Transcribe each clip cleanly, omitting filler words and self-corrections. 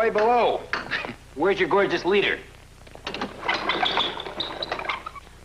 boy below. Where's your gorgeous leader? Oh,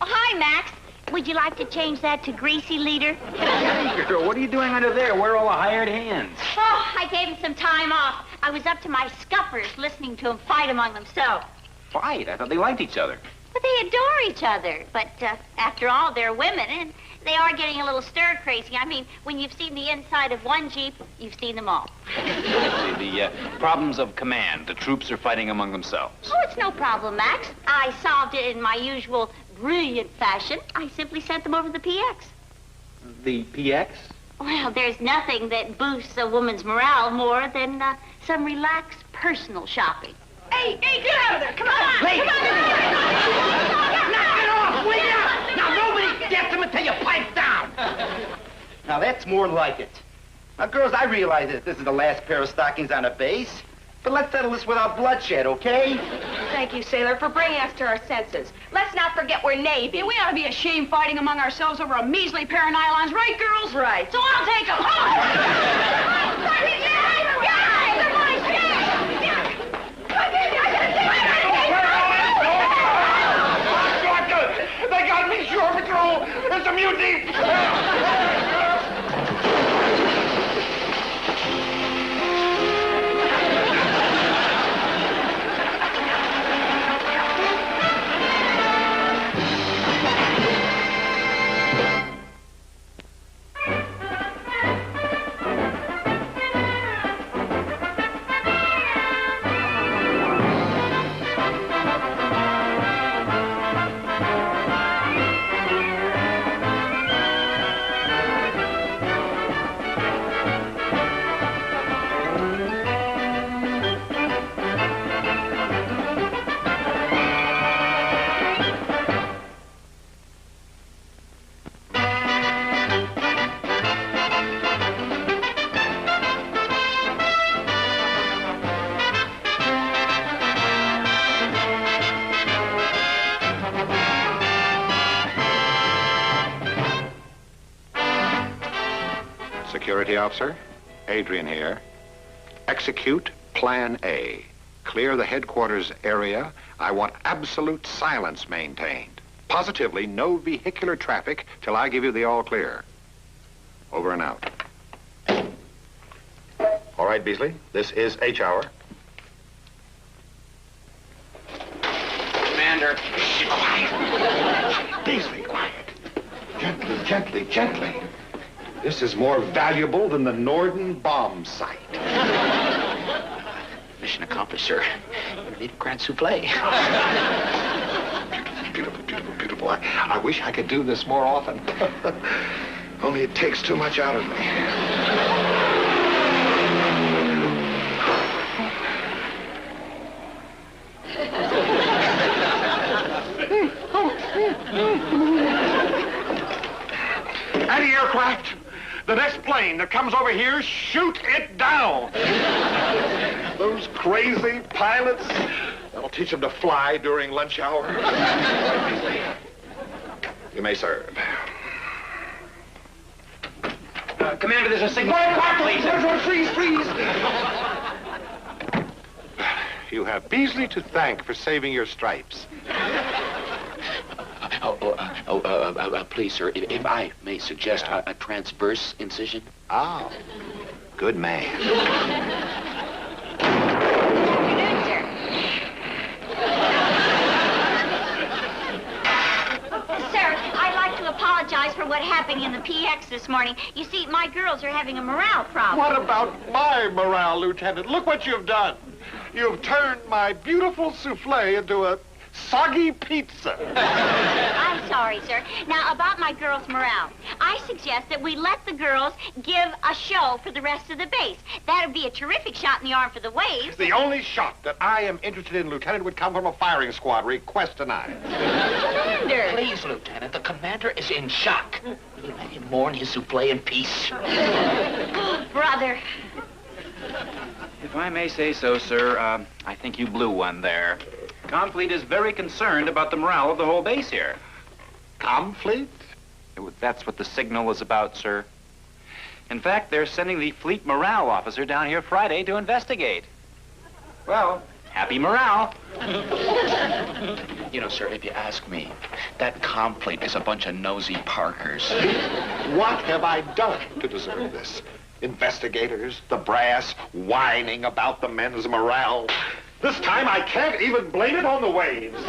hi, Max. Would you like to change that to greasy leader? Hey, girl, what are you doing under there? Where are all the hired hands? Oh, I gave him some time off. I was up to my scuppers listening to them fight among themselves. Fight? I thought they liked each other. But they adore each other. But after all, they're women, and they are getting a little stir-crazy. I mean, when you've seen the inside of one Jeep, you've seen them all. The problems of command. The troops are fighting among themselves. Oh, it's no problem, Max. I solved it in my usual brilliant fashion. I simply sent them over the PX. The PX? Well, there's nothing that boosts a woman's morale more than some relaxed personal shopping. Hey, get out of there! Come on! Lady! Come on! Knock it off, will ya? Now, nobody gets him until you pipe down. Now, that's more like it. Now, girls, I realize that this is the last pair of stockings on a base, but let's settle this without bloodshed, okay? Thank you, sailor, for bringing us to our senses. Let's not forget we're Navy. Yeah, we ought to be ashamed fighting among ourselves over a measly pair of nylons, right, girls? Right. So I'll take them. They got me, shore patrol! It's a mutiny! Security officer, Adrian here. Execute Plan A. Clear the headquarters area. I want absolute silence maintained. Positively no vehicular traffic till I give you the all clear. Over and out. All right, Beasley, this is H hour. Commander. Quiet. Beasley, quiet. Gently, gently, gently. This is more valuable than the Norden bomb site. Mission accomplished, sir. You need a grand souffle. Beautiful, beautiful, beautiful. I wish I could do this more often. Only it takes too much out of me. Anti-aircraft! The next plane that comes over here, shoot it down! Those crazy pilots. That'll teach them to fly during lunch hour. You may serve. Commander, there's a signal. Please, please! You have Beasley to thank for saving your stripes. Please, sir, if I may suggest a transverse incision. Oh, good man. Sir, I'd like to apologize for what happened in the PX this morning. You see, my girls are having a morale problem. What about my morale, Lieutenant? Look what you've done. You've turned my beautiful souffle into a soggy pizza. I'm sorry, sir. Now, about my girls' morale, I suggest that we let the girls give a show for the rest of the base. That'd be a terrific shot in the arm for the waves. The only shot that I am interested in, Lieutenant, would come from a firing squad. Request denied. Commander! Please, Lieutenant, the commander is in shock. Will you let him mourn his souffle in peace? Brother. If I may say so, sir, I think you blew one there. Confleet is very concerned about the morale of the whole base here. Confleet? That's what the signal is about, sir. In fact, they're sending the fleet morale officer down here Friday to investigate. Well, happy morale. You know, sir, if you ask me, that complete is a bunch of nosy Parkers. What have I done to deserve this? Investigators, the brass, whining about the men's morale. This time I can't even blame it on the waves.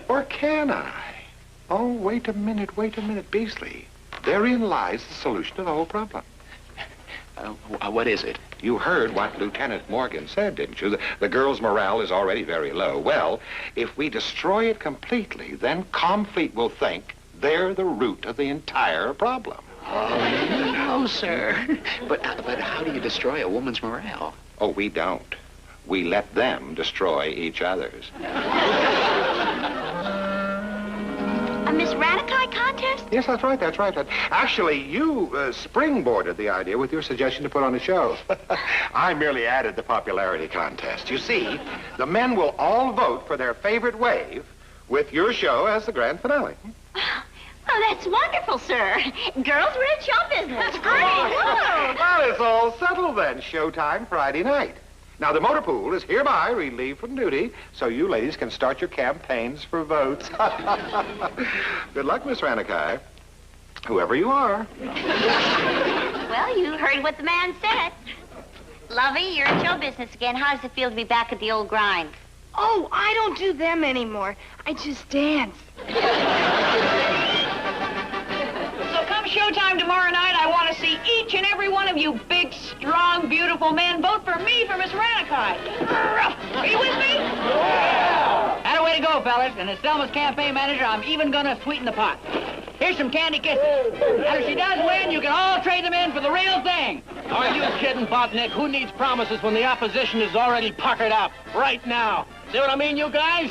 Or can I? Oh, wait a minute, Beasley. Therein lies the solution to the whole problem. What is it? You heard what Lieutenant Morgan said, didn't you? The girls' morale is already very low. Well, if we destroy it completely, then Comfleet will think they're the root of the entire problem. Oh, no, sir. But how do you destroy a woman's morale? Oh, we don't. We let them destroy each other's. A Miss Ranakai contest? Yes, that's right. Actually, you springboarded the idea with your suggestion to put on a show. I merely added the popularity contest. You see, the men will all vote for their favorite wave with your show as the grand finale. Oh, that's wonderful, sir. Girls, we're in show business. That's great. Well, it's all settled then. Showtime Friday night. Now, the motor pool is hereby relieved from duty, so you ladies can start your campaigns for votes. Good luck, Miss Ranakai. Whoever you are. Well, you heard what the man said. Lovey, you're in show business again. How does it feel to be back at the old grind? Oh, I don't do them anymore. I just dance. So come showtime tomorrow night, I want to see each and every one of you big, strong, beautiful men vote for me for Miss Ranakai. Are you with me? Yeah! That a way to go, fellas. And as Selma's campaign manager, I'm even gonna sweeten the pot. Here's some candy kisses. And if she does win, you can all trade them in for the real thing. Are you kidding, Botnick? Who needs promises when the opposition is already puckered up right now? See what I mean, you guys?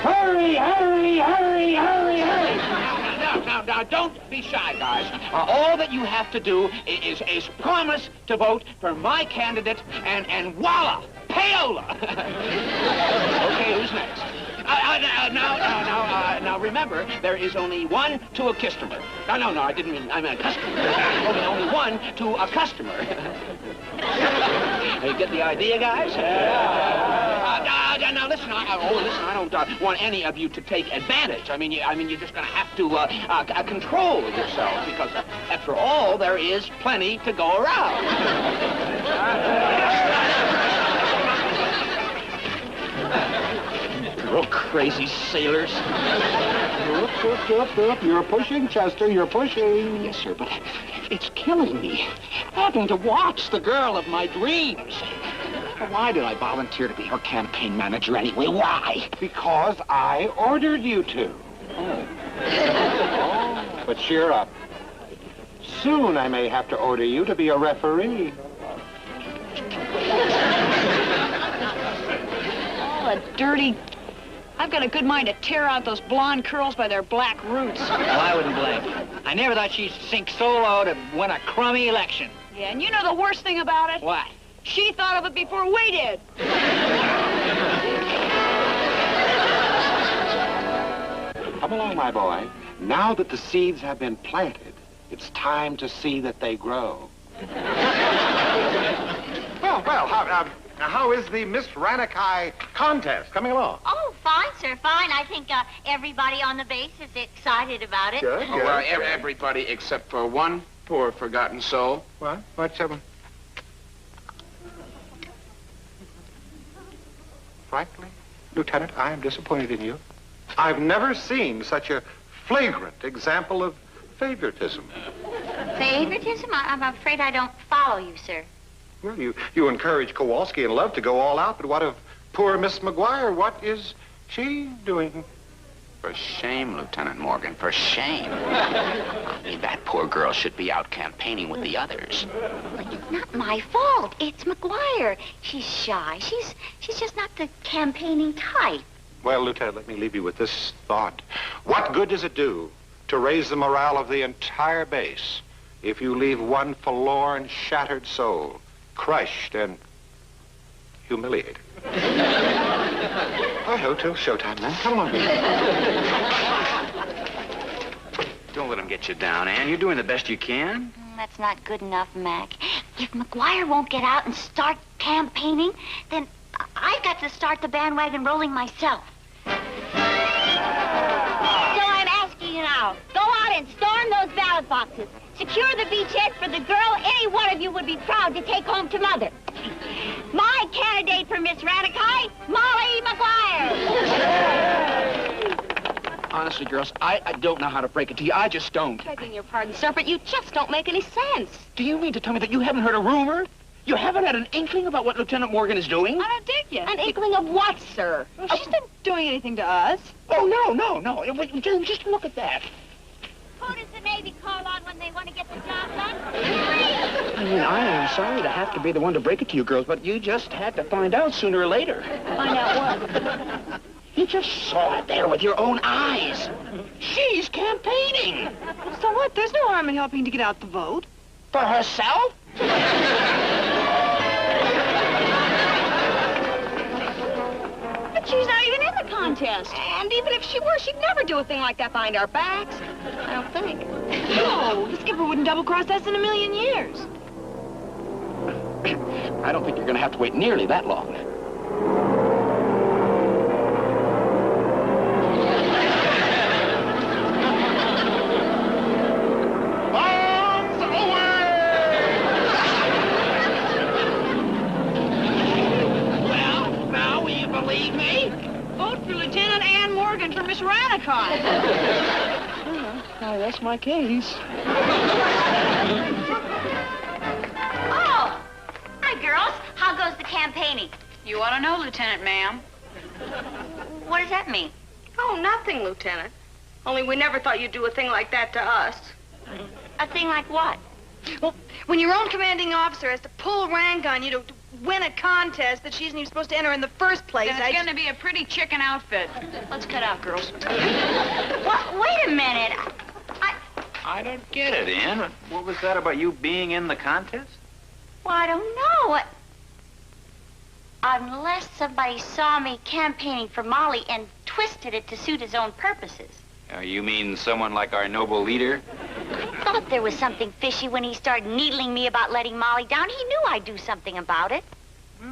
Hurry, hurry, hurry, hurry, hurry. Now, don't be shy, guys. All that you have to do is promise to vote for my candidate, and voila, payola. Okay, who's next? Now, remember, there is only one to a customer. No, I didn't mean, I meant customer. Only one to a customer. You get the idea, guys? Now, listen, I don't want any of you to take advantage. I mean, you're just going to have to control yourselves, because, after all, there is plenty to go around. Oh, crazy sailors. Up. You're pushing, Chester. You're pushing. Yes, sir, but it's killing me. Having to watch the girl of my dreams. Why did I volunteer to be her campaign manager anyway? Why? Because I ordered you to. Oh. But cheer up. Soon I may have to order you to be a referee. Oh, a dirty... I've got a good mind to tear out those blonde curls by their black roots. Well, I wouldn't blame you. I never thought she'd sink so low to win a crummy election. Yeah, and you know the worst thing about it? What? She thought of it before we did. Come along, my boy. Now that the seeds have been planted, it's time to see that they grow. Well, how is the Miss Ranakai contest coming along? Oh, fine, sir, fine. I think everybody on the base is excited about it. Good. Oh, well, everybody except for one poor forgotten soul. What? What's up? Frankly, Lieutenant, I am disappointed in you. I've never seen such a flagrant example of favoritism. Favoritism? I'm afraid I don't follow you, sir. Well, you encourage Kowalski and Love to go all out, but what of poor Miss McGuire? What is she doing? For shame, Lieutenant Morgan, for shame. I mean, that poor girl should be out campaigning with the others. But it's not my fault. It's McGuire. She's shy. She's just not the campaigning type. Well, Lieutenant, let me leave you with this thought. What good does it do to raise the morale of the entire base if you leave one forlorn, shattered soul crushed and humiliated? Hi-ho, till showtime, then. Come along. Don't let him get you down, Ann. You're doing the best you can. That's not good enough, Mac. If McGuire won't get out and start campaigning, then I've got to start the bandwagon rolling myself. So I'm asking you now, go out and storm those ballot boxes. Secure the beachhead for the girl any one of you would be proud to take home to mother. My candidate for Miss Ranakai, Molly McGuire. Honestly, girls, I don't know how to break it to you. I just don't. Begging your pardon, sir, but you just don't make any sense. Do you mean to tell me that you haven't heard a rumor? You haven't had an inkling about what Lieutenant Morgan is doing? I don't dig you. An inkling of what, sir? Well, she's not doing anything to us. Oh, no. Just look at that. Who does the Navy call on when they want to get the job done? I mean, I am sorry to have to be the one to break it to you girls, but you just had to find out sooner or later. Find out what? You just saw it there with your own eyes. She's campaigning. So what? There's no harm in helping to get out the vote. For herself? But she's not even in the contest. And even if she were, she'd never do a thing like that behind our backs. I don't think. No, the skipper wouldn't double-cross us in a million years. I don't think you're going to have to wait nearly that long. For Miss Ranakai. I rest my case. Oh! Hi, girls. How goes the campaigning? You ought to know, Lieutenant, ma'am. What does that mean? Oh, nothing, Lieutenant. Only we never thought you'd do a thing like that to us. A thing like what? Well, when your own commanding officer has to pull rank on you to win a contest that she isn't even supposed to enter in the first place, Then it's going to be a pretty chicken outfit. Let's cut out, girls. What? Wait a minute. I don't get it, Ann. What was that about you being in the contest? Well, I don't know. Unless somebody saw me campaigning for Molly and twisted it to suit his own purposes. You mean someone like our noble leader? I thought there was something fishy when he started needling me about letting Molly down. He knew I'd do something about it.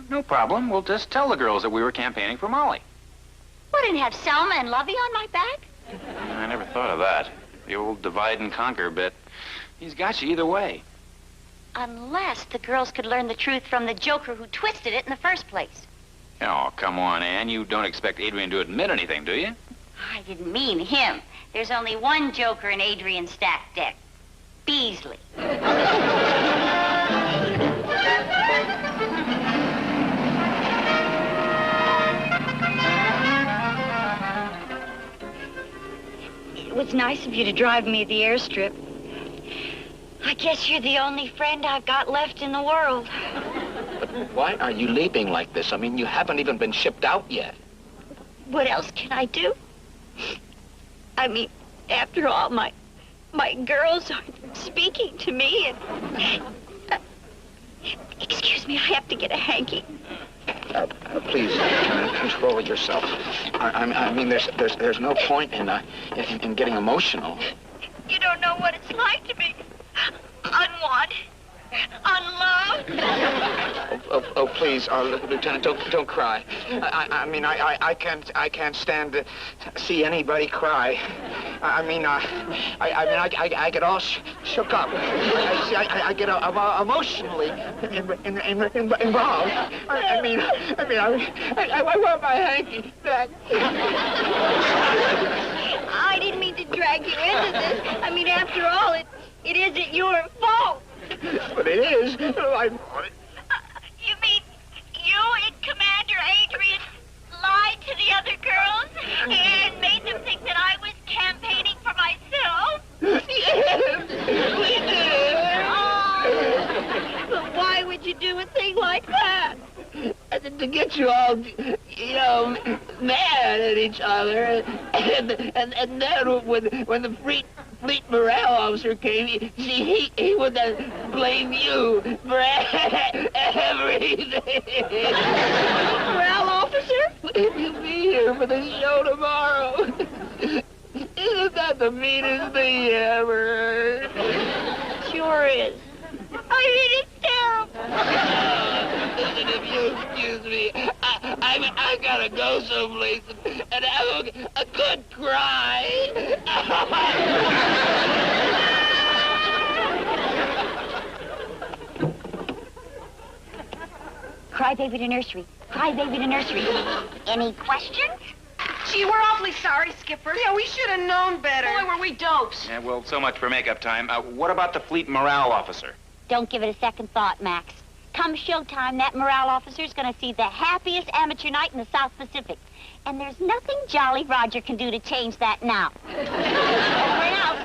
No problem. We'll just tell the girls that we were campaigning for Molly. Wouldn't have Selma and Lovey on my back? I never thought of that. The old divide and conquer bit. He's got you either way. Unless the girls could learn the truth from the joker who twisted it in the first place. Oh, come on, Ann. You don't expect Adrian to admit anything, do you? I didn't mean him. There's only one joker in Adrian's stacked deck. Beasley. It was nice of you to drive me to the airstrip. I guess you're the only friend I've got left in the world. But why are you leaping like this? I mean, you haven't even been shipped out yet. What else can I do? I mean, after all, my girls are speaking to me and... excuse me, I have to get a hanky. Please, control yourself. I mean, there's no point in getting emotional. You don't know what it's like to be unwanted, unloved. Oh, please, Lieutenant, don't cry. I mean, I can't stand to see anybody cry. I get all shook up. I get emotionally involved. I want my hanky back. I didn't mean to drag you into this. I mean, after all, it isn't your fault. But it is. You mean you and Commander Adrian lied to the other girls and made them think that I was campaigning for myself? Yes, we did. Oh, but why would you do a thing like that? To get you all, mad at each other, and then when the fleet morale officer came, he would then blame you for everything. Morale officer? He'll be here for the show tomorrow. Isn't that the meanest thing you ever heard? Sure is. I mean, it's terrible. Listen, if you excuse me, I gotta go someplace and have a good cry. Cry baby to nursery. Cry baby to nursery. Any questions? Gee, we're awfully sorry, Skipper. Yeah, we should have known better. Boy, were we dopes. Yeah, well, so much for makeup time. What about the fleet morale officer? Don't give it a second thought, Max. Come showtime, that morale officer's gonna see the happiest amateur night in the South Pacific. And there's nothing Jolly Roger can do to change that now. Over and out.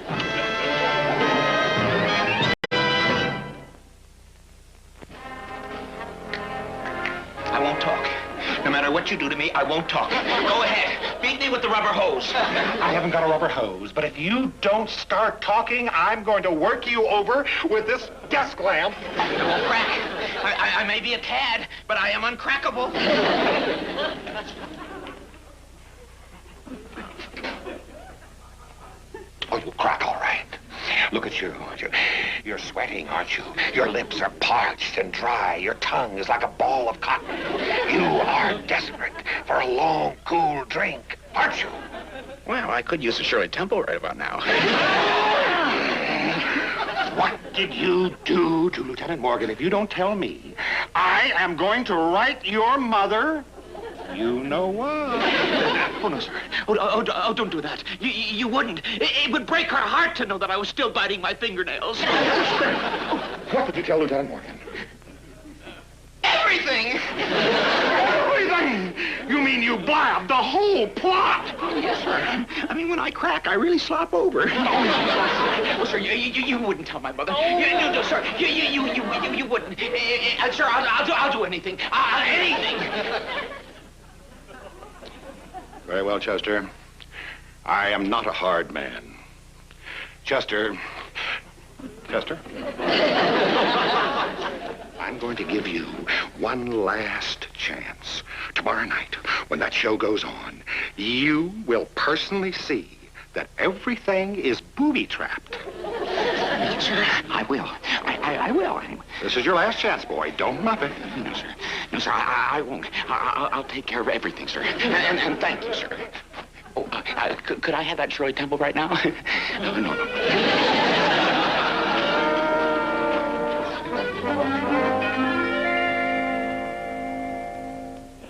I won't talk. No matter what you do to me, I won't talk. Go ahead. Beat me with the rubber hose. I haven't got a rubber hose, but if you don't start talking, I'm going to work you over with this desk lamp. I won't crack. I may be a cad, but I am uncrackable. Oh, you'll crack all right. Look at you. You're sweating, aren't you? Your lips are parched and dry. Your tongue is like a ball of cotton. You are desperate for a long, cool drink, aren't you? Well, I could use a Shirley Temple right about now. What did you do to Lieutenant Morgan? If you don't tell me, I am going to write your mother. You know what? Oh, no, sir. Oh, don't do that. You wouldn't. It would break her heart to know that I was still biting my fingernails. What did you tell Lieutenant Morgan? Everything! Everything? You mean you blabbed the whole plot? Oh, yes, sir. I mean, when I crack, I really slop over. Oh, sir, you wouldn't tell my mother. No, sir. You wouldn't. Sir, I'll do anything. Anything. Very well, Chester. I am not a hard man. Chester. I'm going to give you one last chance. Tomorrow night, when that show goes on, you will personally see that everything is booby-trapped. Sir, I will. I will. This is your last chance, boy. Don't muff it. No, sir. No, sir, I won't. I'll take care of everything, sir. And thank you, sir. Oh, could I have that Shirley Temple right now? No.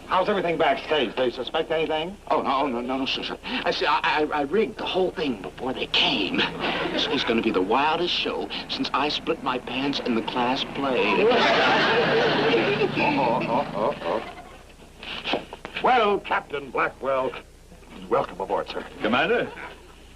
How's everything backstage? Do they suspect anything? Oh, no, sir. I rigged the whole thing before they came. This is going to be the wildest show since I split my pants in the class play. Well, Captain Blackwell, welcome aboard, sir. Commander,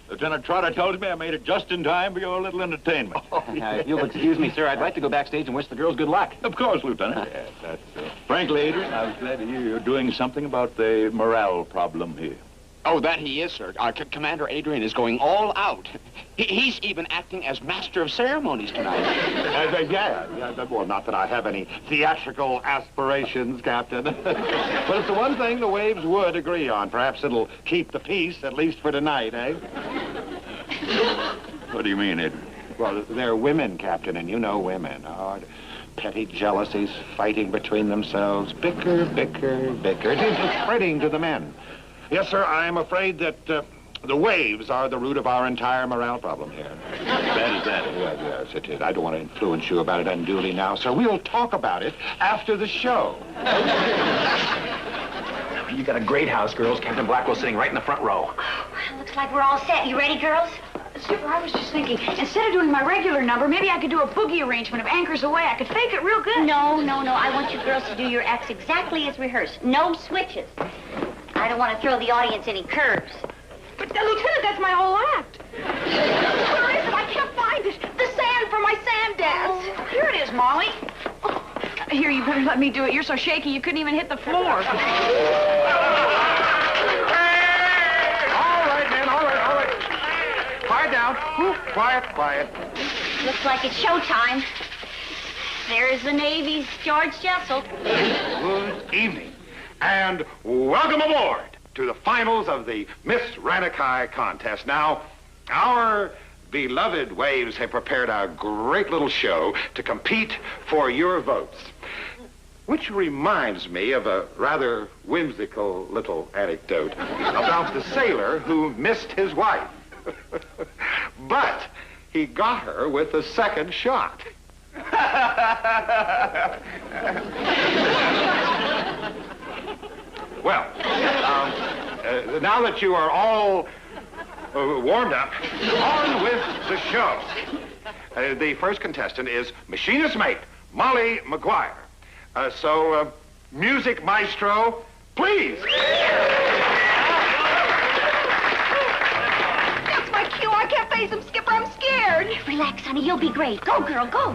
Lieutenant Trotter told me I made it just in time for your little entertainment. If you'll excuse me, sir, I'd like to go backstage and wish the girls good luck. Of course, Lieutenant. Yes, that's frankly, Adrian, I was glad to hear you're doing something about the morale problem here. Oh, that he is, sir. Our Commander Adrian is going all out. He's even acting as master of ceremonies tonight. Yeah. Well, not that I have any theatrical aspirations, Captain. But it's the one thing the waves would agree on. Perhaps it'll keep the peace, at least for tonight, eh? What do you mean, Adrian? Well, they're women, Captain, and you know women. Oh, petty jealousies, fighting between themselves, bicker. It's spreading to the men. Yes, sir, I'm afraid that the waves are the root of our entire morale problem here. Bad as that? Yes, it is. I don't want to influence you about it unduly now, sir. We'll talk about it after the show. You got a great house, girls. Captain Blackwell's sitting right in the front row. Well, looks like we're all set. You ready, girls? Skipper, I was just thinking, instead of doing my regular number, maybe I could do a boogie arrangement of Anchors Away. I could fake it real good. No. I want you girls to do your acts exactly as rehearsed. No switches. I don't want to throw the audience any curves. But, Lieutenant, that's my whole act. Where is it? I can't find it. The sand for my sand dance. Oh, here it is, Molly. Oh, here, you better let me do it. You're so shaky you couldn't even hit the floor. All right, men, all right. Quiet down. Quiet. Looks like it's showtime. There's the Navy's George Jessel. Good evening, and welcome aboard to the finals of the Miss Ranakai contest. Now, Our beloved waves have prepared a great little show to compete for your votes. Which reminds me of a rather whimsical little anecdote about the sailor who missed his wife. But he got her with the second shot. Well, now that you are all warmed up, on with the show. The first contestant is machinist mate Molly McGuire. So, music maestro, please. That's my cue. I can't face him, Skipper. I'm scared. Relax, honey. You'll be great. Go, girl, go.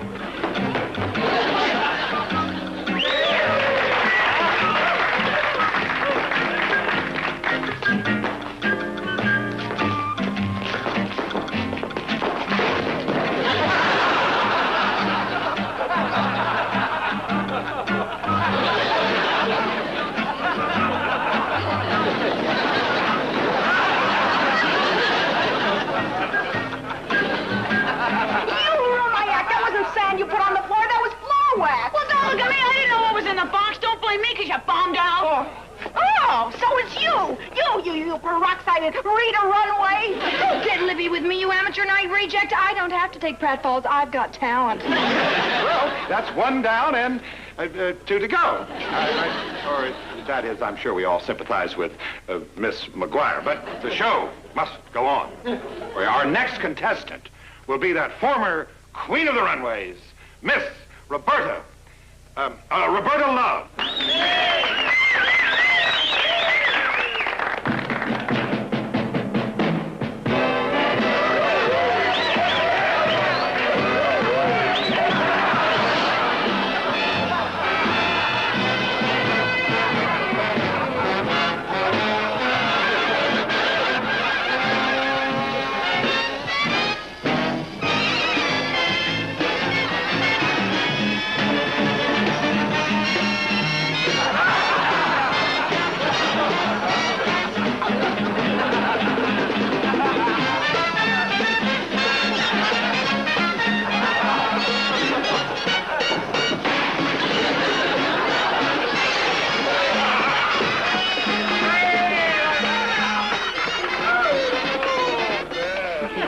You peroxide Rita Runway. Don't get Libby with me, you amateur night reject. I don't have to take pratfalls. I've got talent. Well, that's one down and two to go. Or that is, I'm sure we all sympathize with Miss McGuire, but the show must go on. Our next contestant will be that former queen of the runways, Miss Roberta Love.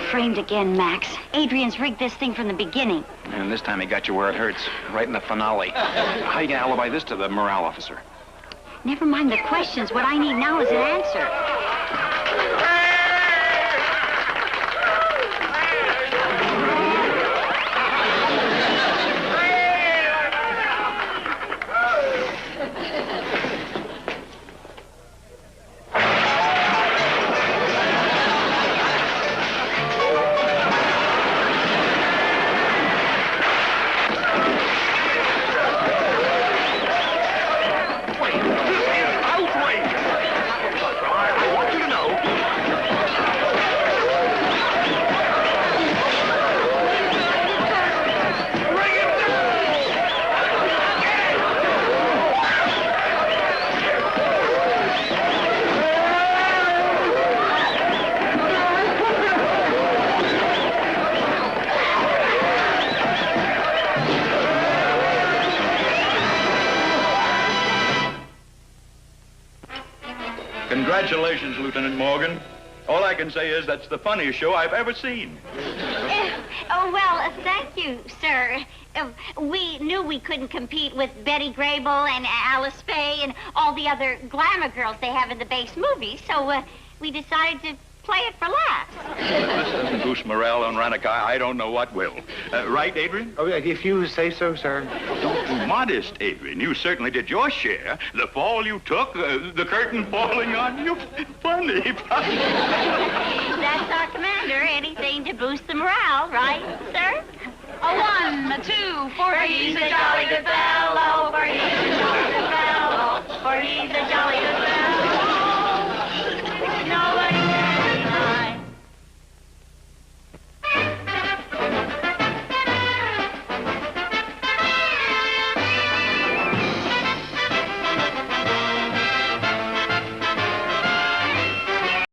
Framed again, Max. Adrian's rigged this thing from the beginning. And this time he got you where it hurts, right in the finale. How you gonna alibi this to the morale officer? Never mind the questions. What I need now is an answer. Congratulations, Lieutenant Morgan. All I can say is that's the funniest show I've ever seen. Thank you, sir. We knew we couldn't compete with Betty Grable and Alice Faye and all the other glamour girls they have in the base movies, so we decided to play it for laughs. This doesn't boost morale on Ranakai. I don't know what will. Right, Adrian? Oh, if you say so, sir. Don't be modest, Adrian. You certainly did your share. The fall you took, the curtain falling on you. Funny. That's our commander. Anything to boost the morale, right, sir? A 1, a 2, for he's a jolly good fellow, for he's a jolly good fellow, for he's a jolly